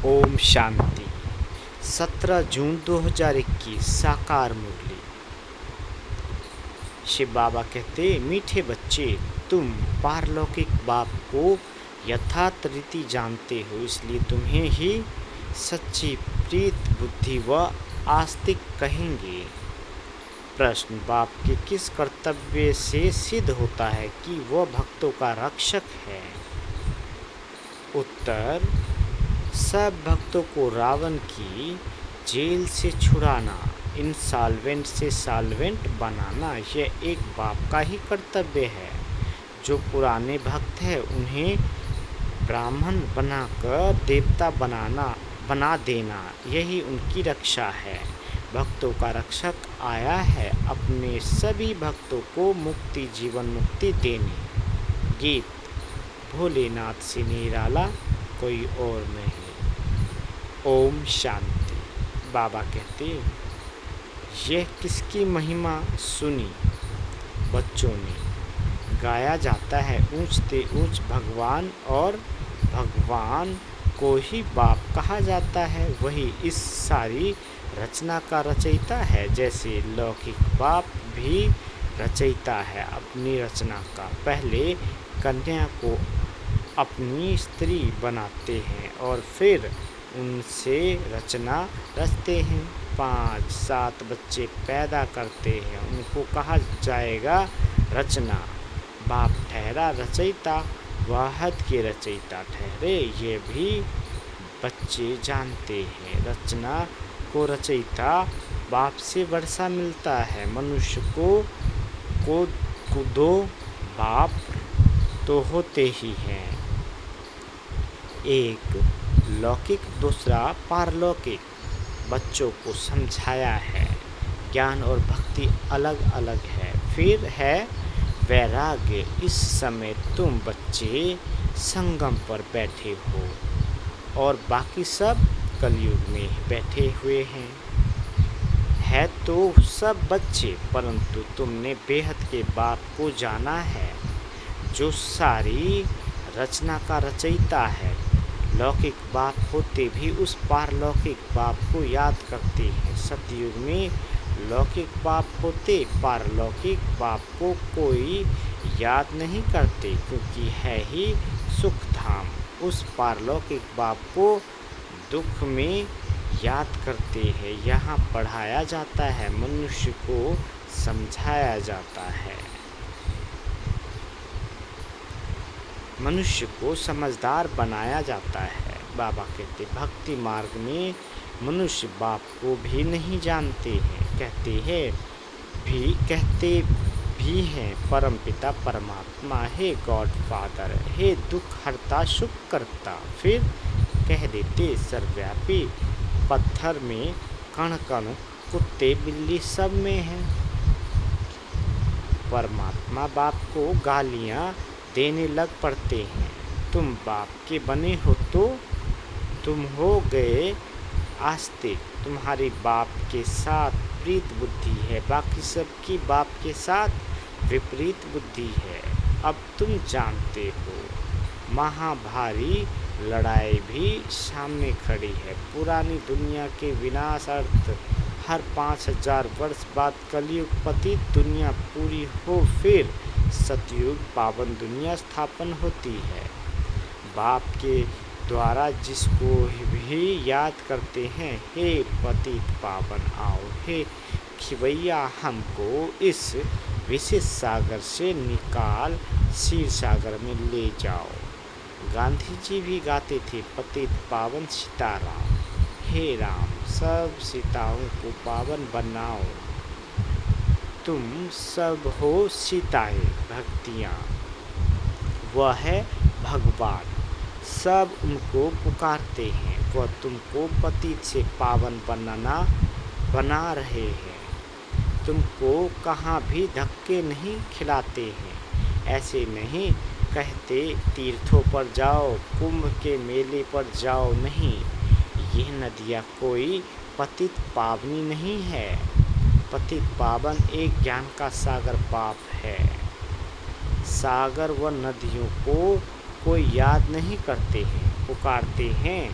ओम शांति। 17 जून 2021 साकार मुरली। शिव बाबा कहते, मीठे बच्चे, तुम पारलौकिक बाप को यथार्थ रीति जानते हो, इसलिए तुम्हें ही सच्ची प्रीत बुद्धि व आस्तिक कहेंगे। प्रश्न, बाप के किस कर्तव्य से सिद्ध होता है कि वह भक्तों का रक्षक है? उत्तर, सब भक्तों को रावण की जेल से छुड़ाना, इंसॉल्वेंट से सॉल्वेंट बनाना, यह एक बाप का ही कर्तव्य है। जो पुराने भक्त हैं उन्हें ब्राह्मण बनाकर देवता बना देना, यही उनकी रक्षा है। भक्तों का रक्षक आया है अपने सभी भक्तों को मुक्ति, जीवन मुक्ति देने। गीत, भोलेनाथ से निराला कोई और नहीं। ओम शांति। बाबा कहते, यह किसकी महिमा सुनी बच्चों ने? गाया जाता है ऊंच ते ऊंच भगवान, और भगवान को ही बाप कहा जाता है। वही इस सारी रचना का रचयिता है, जैसे लौकिक बाप भी रचयिता है अपनी रचना का। पहले कन्या को अपनी स्त्री बनाते हैं और फिर उनसे रचना रचते हैं। 5-7 बच्चे पैदा करते हैं, उनको कहा जाएगा रचना। बाप ठहरा रचयिता, वाहद के रचयिता ठहरे। ये भी बच्चे जानते हैं। रचना को रचयिता बाप से वर्षा मिलता है। मनुष्य को दो बाप तो होते ही हैं, एक लौकिक, दूसरा पारलौकिक। बच्चों को समझाया है ज्ञान और भक्ति अलग अलग है। फिर है वैराग्य। इस समय तुम बच्चे संगम पर बैठे हो और बाकी सब कलयुग में बैठे हुए हैं। है तो सब बच्चे, परंतु तुमने बेहद के बाप को जाना है, जो सारी रचना का रचयिता है। लौकिक बाप होते भी उस पारलौकिक बाप को याद करते हैं। सतयुग में लौकिक बाप होते, पारलौकिक बाप को कोई याद नहीं करते, क्योंकि है ही सुख धाम। उस पारलौकिक बाप को दुख में याद करते हैं। यहाँ पढ़ाया जाता है, मनुष्य को समझाया जाता है। मनुष्य को समझदार बनाया जाता है। बाबा कहते, भक्ति मार्ग में मनुष्य बाप को भी नहीं जानते हैं। कहते भी हैं परमपिता परमात्मा, हे गॉड फादर, हे दुख हरता सुख करता। फिर कह देते सर्वव्यापी, पत्थर में कण कण, कुत्ते बिल्ली सब में हैं। परमात्मा बाप को गालियाँ देने लग पड़ते हैं। तुम बाप के बने हो तो तुम हो गए आस्तिक। तुम्हारी बाप के साथ प्रीत बुद्धि है, बाकी सबकी बाप के साथ विपरीत बुद्धि है। अब तुम जानते हो। महाभारी लड़ाई भी सामने खड़ी है। पुरानी दुनिया के विनाशार्थ हर 5000 वर्ष बाद कलयुग पतित दुनिया पूरी हो, फिर सतयुग पावन दुनिया स्थापन होती है। बाप के द्वारा जिसको भी याद करते हैं, हे पतित पावन आओ, हे खिवैया हमको इस विशेष सागर से निकाल क्षीर सागर में ले जाओ। गांधी जी भी गाते थे, पतित पावन सीताराम, हे राम सब सीताओं को पावन बनाओ। तुम सब हो सीताएं भक्तियाँ, वह है भगवान। सब उनको पुकारते हैं, वह तुमको पतित से पावन बना रहे हैं। तुमको कहाँ भी धक्के नहीं खिलाते हैं। ऐसे नहीं कहते तीर्थों पर जाओ, कुंभ के मेले पर जाओ, नहीं। यह नदियाँ कोई पतित पावनी नहीं है। पतित पावन एक ज्ञान का सागर बाप है। सागर व नदियों को कोई याद नहीं करते हैं, पुकारते हैं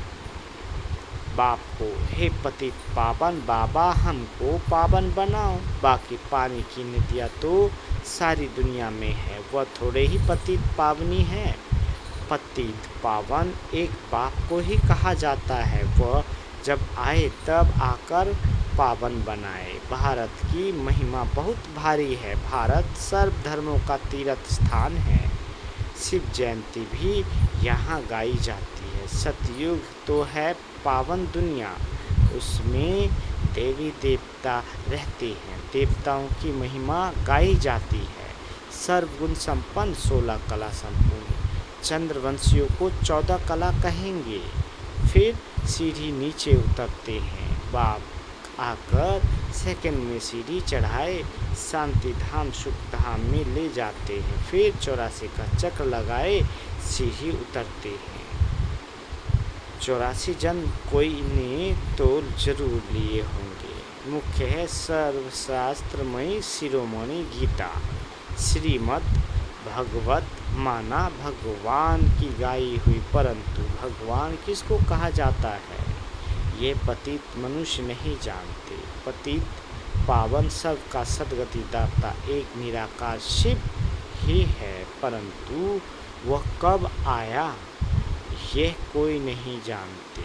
बाप को, हे पतित पावन बाबा हमको पावन बनाओ। बाकी पानी की नदियाँ तो सारी दुनिया में है, वह थोड़े ही पतित पावनी है। पतित पावन एक बाप को ही कहा जाता है, वह जब आए तब आकर पावन बनाए। भारत की महिमा बहुत भारी है, भारत सर्व धर्मों का तीर्थ स्थान है। शिव जयंती भी यहाँ गाई जाती है। सतयुग तो है पावन दुनिया, उसमें देवी देवता रहते हैं, देवताओं की महिमा गाई जाती है। सर्वगुण संपन्न 16 कला संपूर्ण, चंद्रवंशियों को 14 कला कहेंगे। फिर सीढ़ी नीचे उतरते हैं, बाप आकर सेकंड में सीढ़ी चढ़ाए शांति धाम सुख धाम में ले जाते हैं। फिर 84 का चक्र लगाए सीढ़ी उतरते हैं। 84 जन्म कोई ने तो जरूर लिए होंगे। मुख्य है सर्वशास्त्रमयी शिरोमणि गीता, श्रीमद् भगवत माना भगवान की गाई हुई, परंतु भगवान किसको कहा जाता है ये पतित मनुष्य नहीं जानते। पतित पावन सबका सद्गति दाता एक निराकार शिव ही है, परंतु वह कब आया यह कोई नहीं जानते।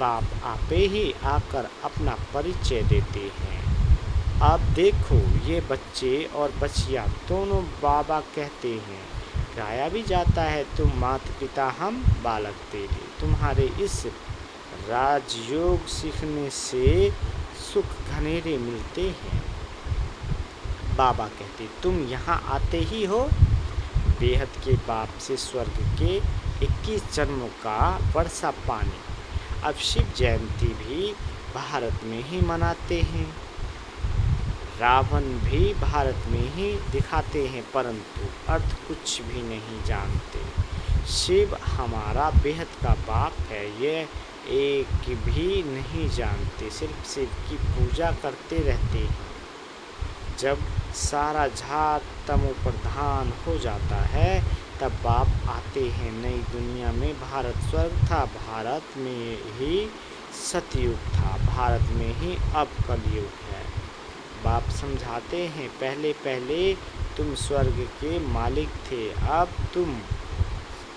बाप आपे ही आकर अपना परिचय देते हैं। अब देखो ये बच्चे और बच्चियाँ दोनों बाबा कहते हैं, गाया भी जाता है, तुम माता पिता हम बालक तेरे। तुम्हारे इस राजयोग सीखने से सुख घनेरे मिलते हैं। बाबा कहते तुम यहाँ आते ही हो बेहद के बाप से स्वर्ग के 21 जन्मों का वर्षा पानी। अब शिव जयंती भी भारत में ही मनाते हैं, रावण भी भारत में ही दिखाते हैं, परंतु अर्थ कुछ भी नहीं जानते। शिव हमारा बेहद का बाप है, ये एक भी नहीं जानते, सिर्फ शिव की पूजा करते रहते हैं। जब सारा झाड़ तमो प्रधान हो जाता है तब बाप आते हैं नई दुनिया में। भारत स्वर्ग था, भारत में ही सतयुग था, भारत में ही अब कलयुग है। बाप समझाते हैं पहले पहले तुम स्वर्ग के मालिक थे, अब तुम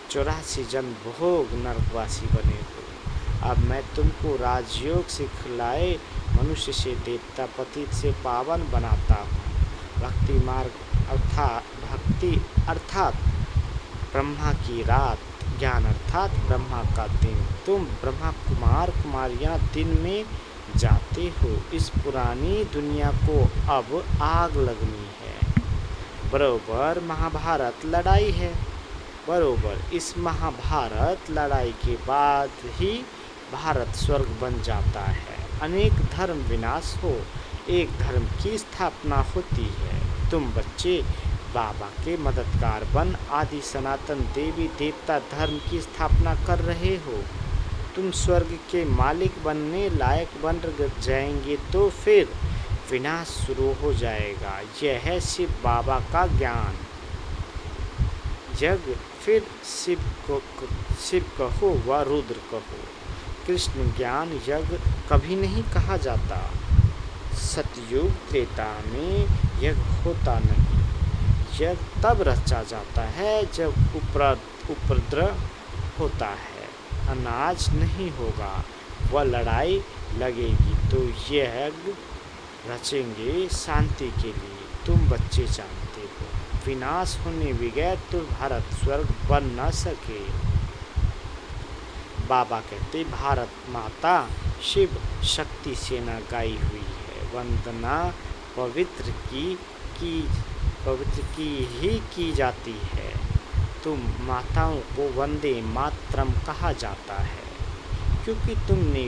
84 जन्म भोग नरकवासी बने हो। अब मैं तुमको राजयोग सिखलाए मनुष्य से देवता पतित से पावन बनाता हूँ। भक्ति मार्ग भक्ति अर्थात ब्रह्मा की रात, ज्ञान अर्थात ब्रह्मा का दिन। तुम ब्रह्मा कुमार कुमारियाँ दिन में जाते हो। इस पुरानी दुनिया को अब आग लगनी है। बरोबर महाभारत लड़ाई है, बरोबर इस महाभारत लड़ाई के बाद ही भारत स्वर्ग बन जाता है। अनेक धर्म विनाश हो, एक धर्म की स्थापना होती है। तुम बच्चे बाबा के मददगार बन आदि सनातन देवी देवता धर्म की स्थापना कर रहे हो। तुम स्वर्ग के मालिक बनने लायक बन जाएंगे तो फिर विनाश शुरू हो जाएगा। यह है शिव बाबा का ज्ञान। यज्ञ फिर शिव कहो व रुद्र कहो, कृष्ण ज्ञान यज्ञ कभी नहीं कहा जाता। सतयुग त्रेता में यज्ञ होता नहीं, यज्ञ तब रचा जाता है जब उपद्रव होता है, अनाज नहीं होगा, वह लड़ाई लगेगी तो यज्ञ रचेंगे शांति के लिए। तुम बच्चे जानते हो विनाश होने बगैर तो भारत स्वर्ग बन न सके। बाबा कहते भारत माता शिव शक्ति सेना गाई हुई है, वंदना पवित्र की ही की जाती है। तुम माताओं को वंदे मातरम कहा जाता है क्योंकि तुमने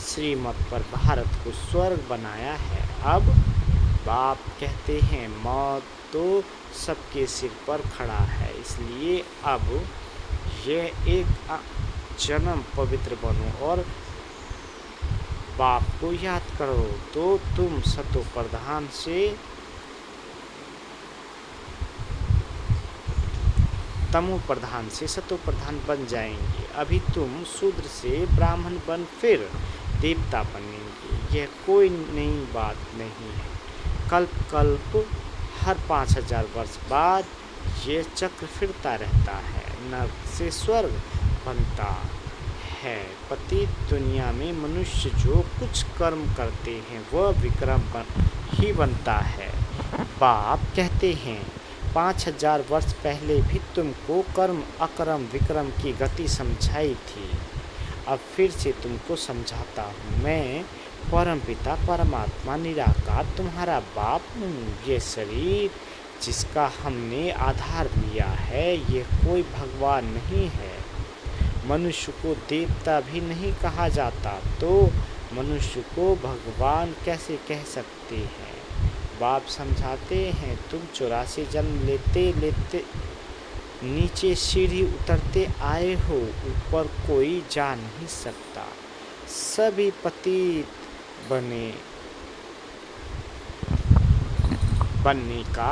श्रीमत पर भारत को स्वर्ग बनाया है। अब बाप कहते हैं मौत तो सबके सिर पर खड़ा है, इसलिए अब यह एक जन्म पवित्र बनो और बाप को याद करो तो तुम सतो प्रधान से तमो प्रधान से सतो प्रधान बन जाएंगे। अभी तुम शूद्र से ब्राह्मण बन फिर देवता बनेंगे। यह कोई नई बात नहीं है। कल्प कल्प हर 5000 वर्ष बाद ये चक्र फिरता रहता है। नर्क से स्वर्ग बनता है। पतित दुनिया में मनुष्य जो कुछ कर्म करते हैं वह विक्रम ही बनता है। बाप कहते हैं 5000 वर्ष पहले भी तुमको कर्म अकर्म विक्रम की गति समझाई थी। अब फिर से तुमको समझाता हूँ। मैं परमपिता परमात्मा निराकार तुम्हारा बाप हूँ। ये शरीर जिसका हमने आधार लिया है ये कोई भगवान नहीं है। मनुष्य को देवता भी नहीं कहा जाता तो मनुष्य को भगवान कैसे कह सकते हैं। बाप समझाते हैं तुम 84 जन्म लेते लेते नीचे सीढ़ी उतरते आए हो। ऊपर कोई जा नहीं सकता। सभी पतित बनने का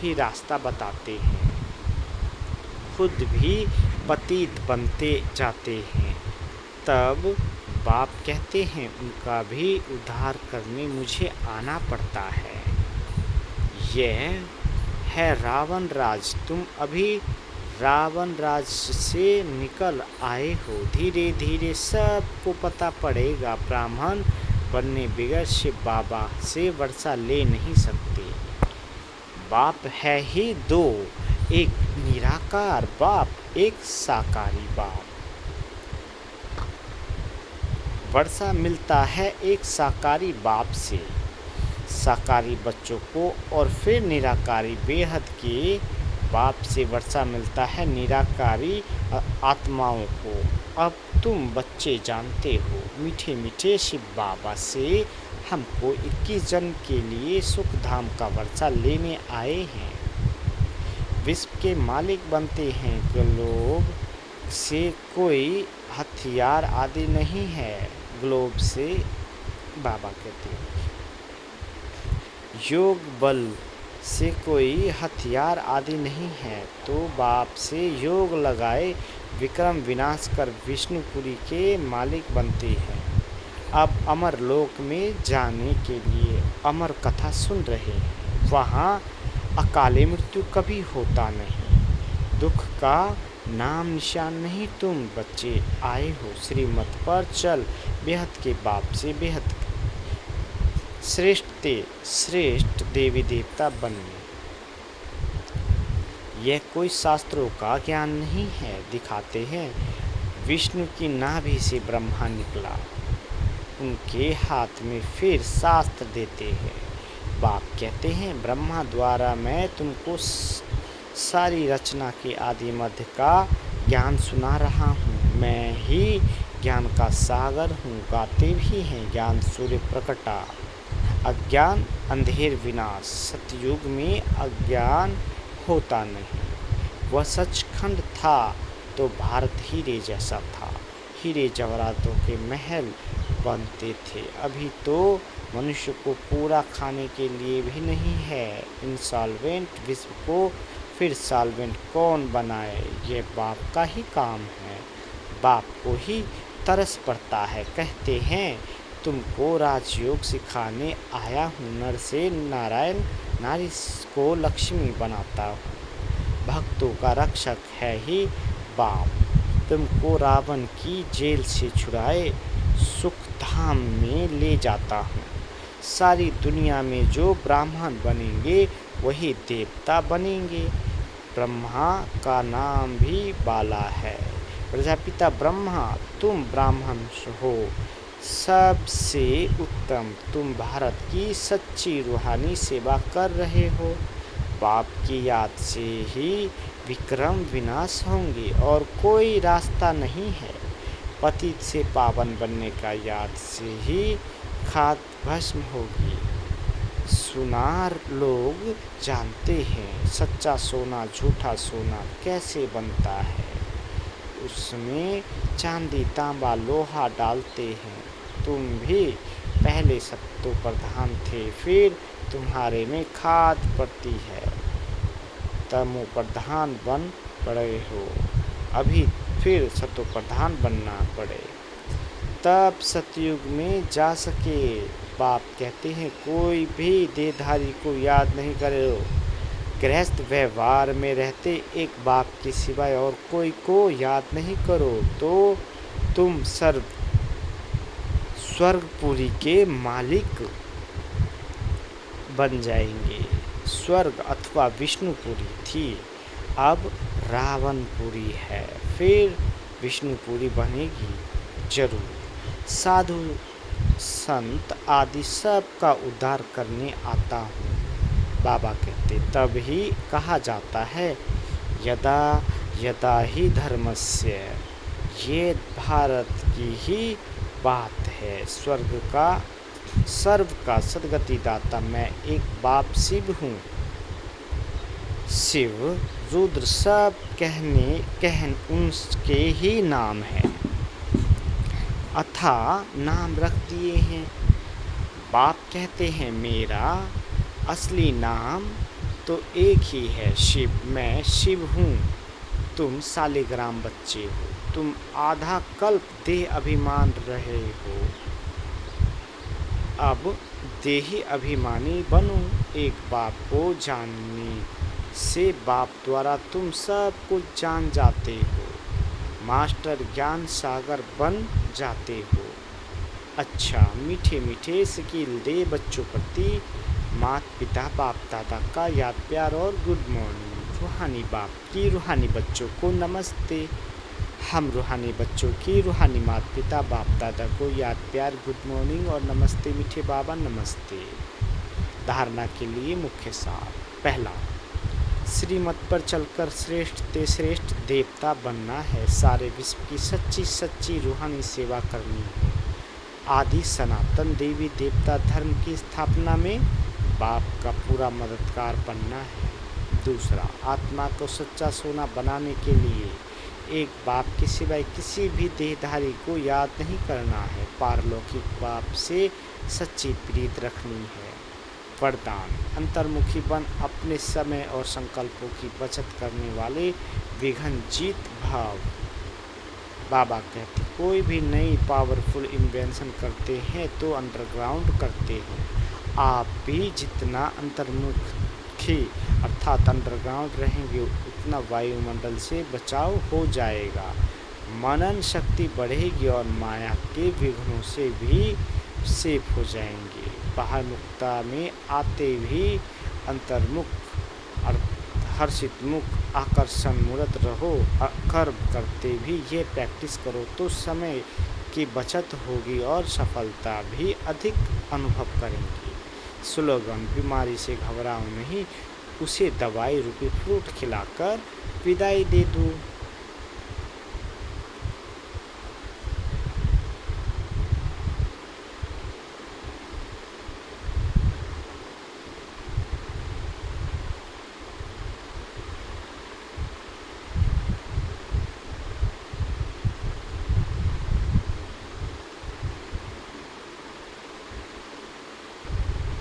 ही रास्ता बताते हैं। खुद भी पतित बनते जाते हैं। तब बाप कहते हैं उनका भी उद्धार करने मुझे आना पड़ता है। यह है रावण राज। तुम अभी रावण राज से निकल आए हो। धीरे धीरे सबको पता पड़ेगा ब्राह्मण बनने बगैर शिव बाबा से वर्षा ले नहीं सकते। बाप है ही दो, एक निराकार बाप, एक साकारी बाप। वर्षा मिलता है एक साकारी बाप से साकारी बच्चों को और फिर निराकारी बेहद के बाप से वर्षा मिलता है निराकारी आत्माओं को। अब तुम बच्चे जानते हो मीठे मीठे शिव बाबा से हमको 21 जन्म के लिए सुख धाम का वर्षा लेने आए हैं। विश्व के मालिक बनते हैं। ग्लोब से कोई हथियार आदि नहीं है। ग्लोब से बाबा कहते हैं योग बल से कोई हथियार आदि नहीं है। तो बाप से योग लगाए विक्रम विनाश कर विष्णुपुरी के मालिक बनते हैं। अब अमर लोक में जाने के लिए अमर कथा सुन रहे हैं। वहाँ अकाले मृत्यु कभी होता नहीं। दुख का नाम निशान नहीं। तुम बच्चे आए हो श्रीमत पर चल बेहद के बाप से बेहद श्रेष्ठ देवी देवता बनने। यह कोई शास्त्रों का ज्ञान नहीं है। दिखाते हैं विष्णु की नाभि से ब्रह्मा निकला। उनके हाथ में फिर शास्त्र देते हैं। बाप कहते हैं ब्रह्मा द्वारा मैं तुमको सारी रचना के आदि मध्य का ज्ञान सुना रहा हूँ। मैं ही ज्ञान का सागर हूँ। गाते भी हैं ज्ञान सूर्य प्रकटा अज्ञान अंधेर विनाश। सतयुग में अज्ञान होता नहीं। वह सचखंड था तो भारत हीरे जैसा था। हीरे जवाहरातों के महल बनते थे। अभी तो मनुष्य को पूरा खाने के लिए भी नहीं है। इंसॉल्वेंट विश्व को फिर सॉल्वेंट कौन बनाए। ये बाप का ही काम है। बाप को ही तरस पड़ता है। कहते हैं तुमको राजयोग सिखाने आया हूँ। नर से नारायण नारी को लक्ष्मी बनाता हूँ। भक्तों का रक्षक है ही बाप। तुमको रावण की जेल से छुड़ाए सुख धाम में ले जाता हूँ। सारी दुनिया में जो ब्राह्मण बनेंगे वही देवता बनेंगे। ब्रह्मा का नाम भी बाला है। प्रजापिता ब्रह्मा तुम ब्राह्मण हो सबसे उत्तम। तुम भारत की सच्ची रूहानी सेवा कर रहे हो। बाप की याद से ही विक्रम विनाश होंगे और कोई रास्ता नहीं है। पतित से पावन बनने का याद से ही खाद भस्म होगी। सुनार लोग जानते हैं सच्चा सोना झूठा सोना कैसे बनता है। उसमें चांदी तांबा लोहा डालते हैं। तुम भी पहले सत्तो प्रधान थे फिर तुम्हारे में खाद पड़ती है। तमो प्रधान बन पड़े हो, अभी फिर सतोप्रधान बनना पड़े, तब सतयुग में जा सके। बाप कहते हैं कोई भी देहधारी को याद नहीं करे। गृहस्थ व्यवहार में रहते एक बाप के सिवाय और कोई को याद नहीं करो तो तुम स्वर्गपुरी के मालिक बन जाएंगे। स्वर्ग अथवा विष्णुपुरी थी, अब रावणपुरी है, फिर विष्णुपुरी बनेगी जरूर। साधु संत आदि सब का उद्धार करने आता हूँ, बाबा कहते। तब ही कहा जाता है यदा यदा ही धर्मस्य, ये भारत की ही बात है। सर्व का सदगति दाता मैं एक बाप शिव हूँ। शिव रुद्र सब कहन उनके ही नाम है, अथा नाम रख दिए हैं। बाप कहते हैं मेरा असली नाम तो एक ही है, शिव। मैं शिव हूँ, तुम सालिग्राम बच्चे हो, तुम आधा कल्प देह अभिमान रहे हो, अब देही अभिमानी बनो। एक बाप को जानने से बाप द्वारा तुम सब कुछ जान जाते हो, मास्टर ज्ञान सागर बन जाते हो। अच्छा मीठे मीठे स्किल दे बच्चों प्रति माता पिता बाप दादा का याद प्यार और गुड मॉर्निंग। रूहानी बाप की रूहानी बच्चों को नमस्ते। हम रूहानी बच्चों की रूहानी माता पिता बाप दादा को याद प्यार गुड मॉर्निंग और नमस्ते मीठे बाबा नमस्ते। धारणा के लिए मुख्य सार। पहला, श्रीमत पर चलकर श्रेष्ठ ते श्रेष्ठ देवता बनना है, सारे विश्व की सच्ची सच्ची रूहानी सेवा करनी है। आदि सनातन देवी देवता धर्म की स्थापना में बाप का पूरा मददगार बनना है। दूसरा, आत्मा को सच्चा सोना बनाने के लिए एक बाप के सिवाय किसी भी देहधारी को याद नहीं करना है, पारलौकिक बाप से सच्ची प्रीत रखनी है। वरदान, अंतर्मुखी बन अपने समय और संकल्पों की बचत करने वाले विघ्न जीत भाव। बाबा कहते कोई भी नई पावरफुल इन्वेंशन करते हैं तो अंडरग्राउंड करते हैं। आप भी जितना अंतर्मुखी अर्थात अंडरग्राउंड रहेंगे उतना वायुमंडल से बचाव हो जाएगा, मनन शक्ति बढ़ेगी और माया के विघ्नों से भी सेफ हो जाएंगे। बाहर मुक्ता में आते भी अंतर्मुख हर्षित मुख आकर्षण मूर्त रहो। कर्म करते भी ये प्रैक्टिस करो तो समय की बचत होगी और सफलता भी अधिक अनुभव करेंगे। स्लोगन, बीमारी से घबराओ नहीं, उसे दवाई रूपी फ्रूट खिलाकर विदाई दे दो।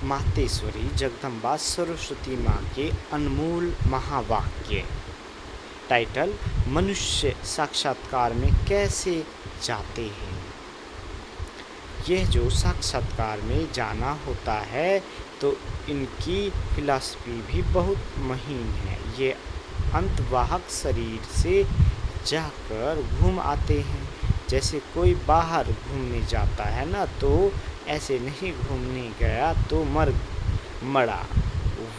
मातेश्वरी जगदम्बा सरस्वती माँ के अनमोल महावाक्य। टाइटल, मनुष्य साक्षात्कार में कैसे जाते हैं। यह जो साक्षात्कार में जाना होता है तो इनकी फिलॉसफी भी बहुत महीन है। ये अंतवाहक शरीर से जाकर घूम आते हैं। जैसे कोई बाहर घूमने जाता है ना, तो ऐसे नहीं घूमने गया तो मरा,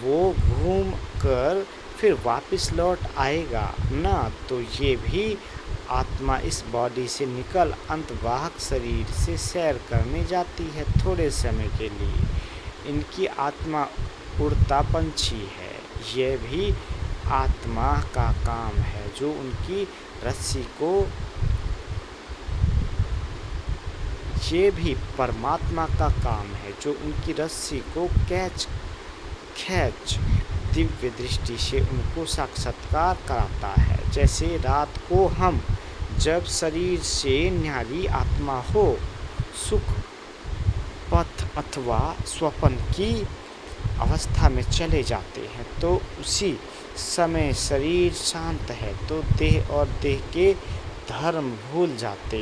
वो घूम कर फिर वापस लौट आएगा ना। तो ये भी आत्मा इस बॉडी से निकल अंतवाहक शरीर से सैर करने जाती है थोड़े समय के लिए। इनकी आत्मा उड़ता पंछी है। यह भी आत्मा का काम है जो उनकी रस्सी को, ये भी परमात्मा का काम है जो उनकी रस्सी को खींच दिव्य दृष्टि से उनको साक्षात्कार कराता है। जैसे रात को हम जब शरीर से न्यारी आत्मा हो सुख पथ अथवा स्वप्न की अवस्था में चले जाते हैं तो उसी समय शरीर शांत है तो देह और देह के धर्म भूल जाते,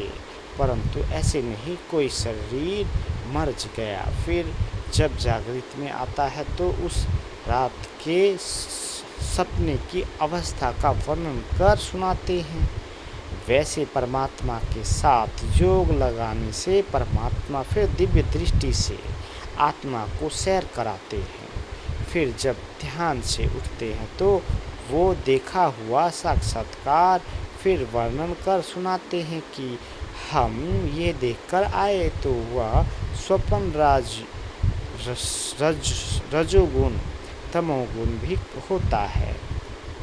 परंतु ऐसे नहीं। कोई शरीर मर गया, फिर जब जागृत में आता है तो उस रात के सपने की अवस्था का वर्णन कर सुनाते हैं। वैसे परमात्मा के साथ योग लगाने से परमात्मा फिर दिव्य दृष्टि से आत्मा को सैर कराते हैं। फिर जब ध्यान से उठते हैं तो वो देखा हुआ साक्षात्कार फिर वर्णन कर सुनाते हैं कि हम ये देखकर आए, तो वह स्वप्न रजोगुण तमोगुण भी होता है।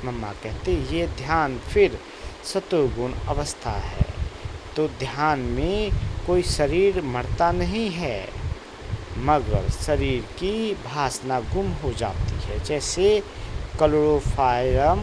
मम्मा कहते ये ध्यान फिर सतोगुण अवस्था है। तो ध्यान में कोई शरीर मरता नहीं है, मगर शरीर की भासना गुम हो जाती है। जैसे क्लोरोफायरम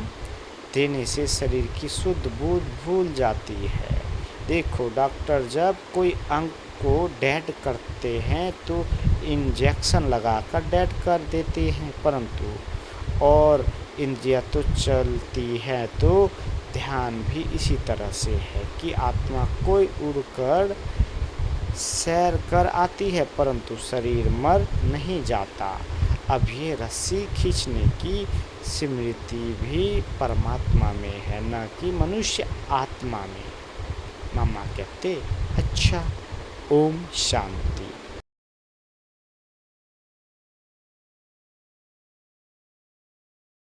देने से शरीर की शुद्ध बुद्ध भूल जाती है। देखो, डॉक्टर जब कोई अंग को डेड करते हैं तो इंजेक्शन लगाकर डेड कर देते हैं, परंतु और इंद्रियां तो चलती है। तो ध्यान भी इसी तरह से है कि आत्मा कोई उड़कर सैर कर आती है, परंतु शरीर मर नहीं जाता। अब ये रस्सी खींचने की स्मृति भी परमात्मा में है, न कि मनुष्य आत्मा में। मामा कहते अच्छा। ओम शांति।